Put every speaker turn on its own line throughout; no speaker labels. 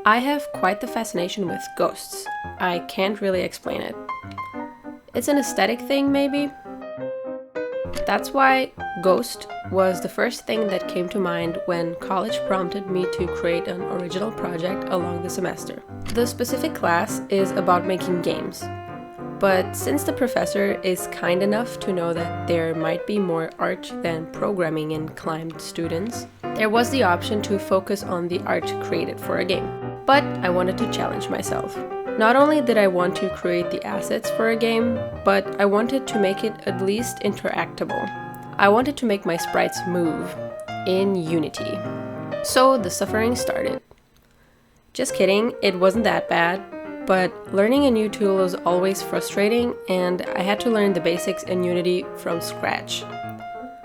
I have quite the fascination with ghosts. I can't really explain it. It's an aesthetic thing, maybe? That's why Ghost was the first thing that came to mind when college prompted me to create an original project along the semester. The specific class is about making games. But since the professor is kind enough to know that there might be more art than programming inclined students, there was the option to focus on the art created for a game. But I wanted to challenge myself. Not only did I want to create the assets for a game, but I wanted to make it at least interactable. I wanted to make my sprites move in Unity. So the suffering started. Just kidding, it wasn't that bad. But learning a new tool is always frustrating, and I had to learn the basics in Unity from scratch.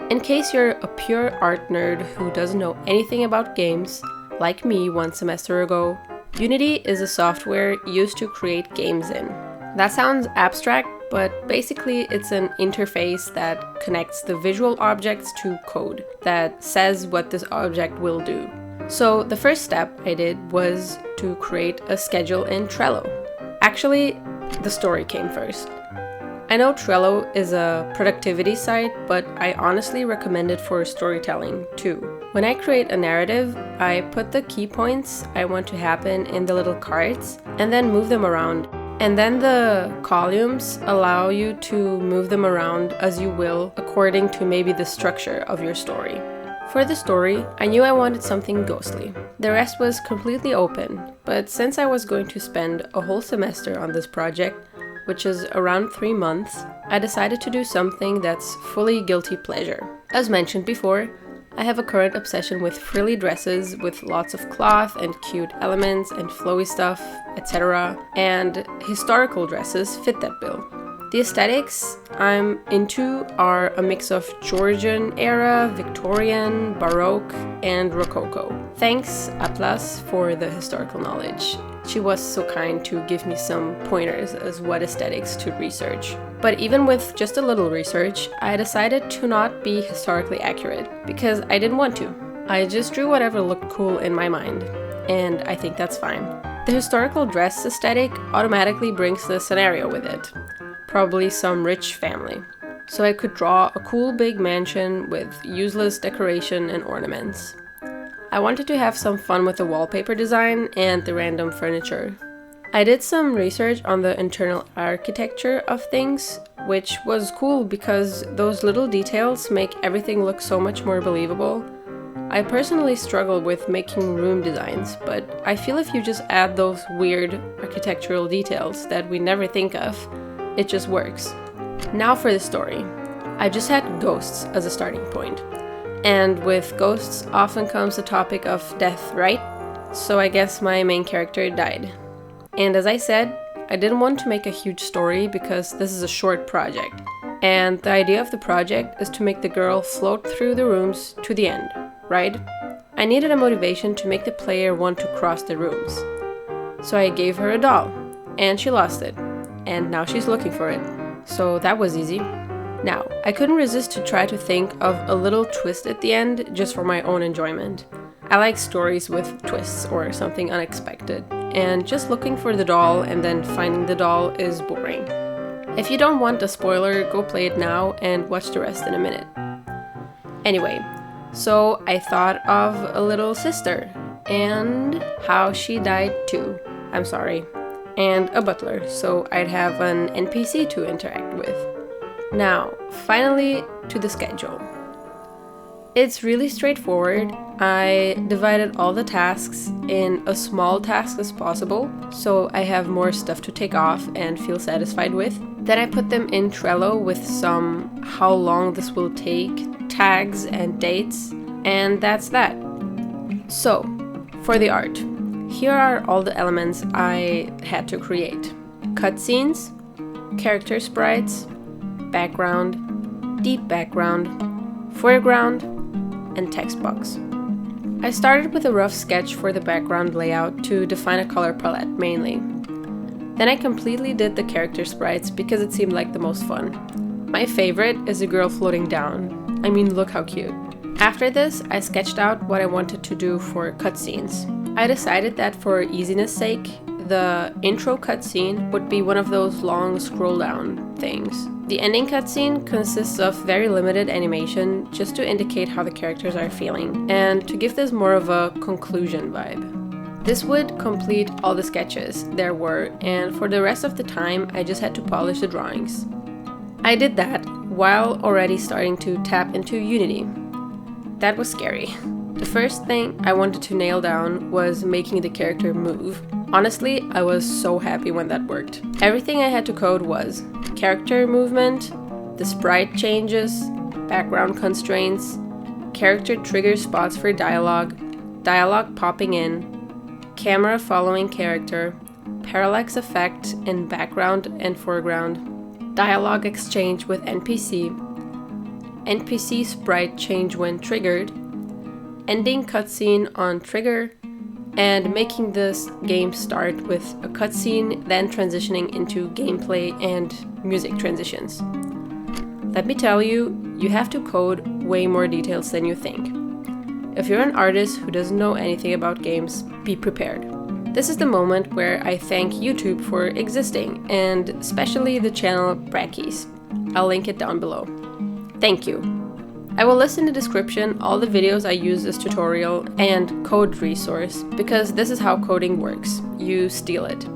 In case you're a pure art nerd who doesn't know anything about games, like me one semester ago, Unity is a software used to create games in. That sounds abstract, but basically it's an interface that connects the visual objects to code that says what this object will do. So the first step I did was to create a schedule in Trello. Actually, the story came first. I know Trello is a productivity site, but I honestly recommend it for storytelling too. When I create a narrative, I put the key points I want to happen in the little cards and then move them around. And then the columns allow you to move them around as you will according to maybe the structure of your story. For the story, I knew I wanted something ghostly. The rest was completely open, but since I was going to spend a whole semester on this project, which is around 3 months, I decided to do something that's fully guilty pleasure. As mentioned before, I have a current obsession with frilly dresses with lots of cloth and cute elements and flowy stuff, etc. And historical dresses fit that bill. The aesthetics I'm into are a mix of Georgian era, Victorian, Baroque, and Rococo. Thanks, Atlas, for the historical knowledge. She was so kind to give me some pointers as what aesthetics to research. But even with just a little research, I decided to not be historically accurate, because I didn't want to. I just drew whatever looked cool in my mind, and I think that's fine. The historical dress aesthetic automatically brings the scenario with it. Probably some rich family. So I could draw a cool big mansion with useless decoration and ornaments. I wanted to have some fun with the wallpaper design and the random furniture. I did some research on the internal architecture of things, which was cool because those little details make everything look so much more believable. I personally struggle with making room designs, but I feel if you just add those weird architectural details that we never think of, it just works. Now for the story. I just had ghosts as a starting point. And with ghosts often comes the topic of death, right? So I guess my main character died. And as I said, I didn't want to make a huge story because this is a short project. And the idea of the project is to make the girl float through the rooms to the end, right? I needed a motivation to make the player want to cross the rooms. So I gave her a doll, and she lost it. And now she's looking for it. So that was easy. Now, I couldn't resist to try to think of a little twist at the end just for my own enjoyment. I like stories with twists or something unexpected, and just looking for the doll and then finding the doll is boring. If you don't want a spoiler, go play it now and watch the rest in a minute. Anyway, so I thought of a little sister and how she died too. I'm sorry. And a butler, so I'd have an NPC to interact with. Now, finally to the schedule. It's really straightforward. I divided all the tasks in as small tasks as possible, so I have more stuff to take off and feel satisfied with. Then I put them in Trello with some how long this will take, tags and dates, and that's that. So, for the art. Here are all the elements I had to create. Cutscenes, character sprites, background, deep background, foreground, and text box. I started with a rough sketch for the background layout to define a color palette mainly. Then I completely did the character sprites because it seemed like the most fun. My favorite is a girl floating down. I mean, look how cute. After this, I sketched out what I wanted to do for cutscenes. I decided that for easiness sake, the intro cutscene would be one of those long scroll down things. The ending cutscene consists of very limited animation just to indicate how the characters are feeling and to give this more of a conclusion vibe. This would complete all the sketches there were, and for the rest of the time I just had to polish the drawings. I did that while already starting to tap into Unity. That was scary. The first thing I wanted to nail down was making the character move. Honestly, I was so happy when that worked. Everything I had to code was character movement, the sprite changes, background constraints, character trigger spots for dialogue, dialogue popping in, camera following character, parallax effect in background and foreground, dialogue exchange with NPC, NPC sprite change when triggered, ending cutscene on trigger, and making this game start with a cutscene, then transitioning into gameplay and music transitions. Let me tell you, you have to code way more details than you think. If you're an artist who doesn't know anything about games, be prepared. This is the moment where I thank YouTube for existing, and especially the channel Brackeys. I'll link it down below. Thank you. I will list in the description all the videos I use this tutorial and code resource, because this is how coding works. You steal it.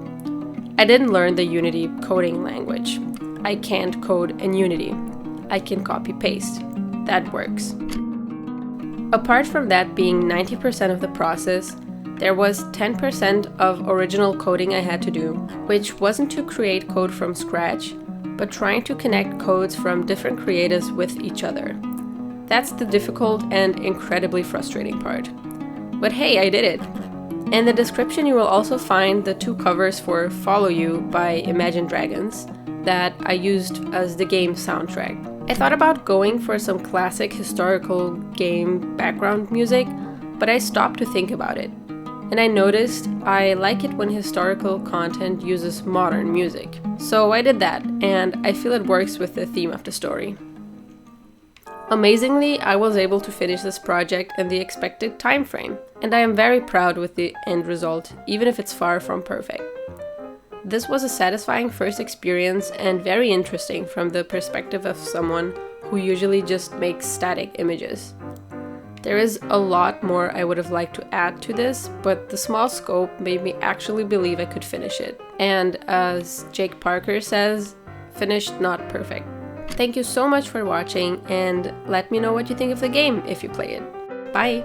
I didn't learn the Unity coding language. I can't code in Unity. I can copy-paste. That works. Apart from that being 90% of the process, there was 10% of original coding I had to do, which wasn't to create code from scratch, but trying to connect codes from different creators with each other. That's the difficult and incredibly frustrating part. But hey, I did it! In the description you will also find the 2 covers for Follow You by Imagine Dragons that I used as the game soundtrack. I thought about going for some classic historical game background music, but I stopped to think about it. And I noticed I like it when historical content uses modern music. So I did that, and I feel it works with the theme of the story. Amazingly, I was able to finish this project in the expected time frame, and I am very proud with the end result, even if it's far from perfect. This was a satisfying first experience and very interesting from the perspective of someone who usually just makes static images. There is a lot more I would have liked to add to this, but the small scope made me actually believe I could finish it. And as Jake Parker says, finished not perfect. Thank you so much for watching, and let me know what you think of the game if you play it. Bye!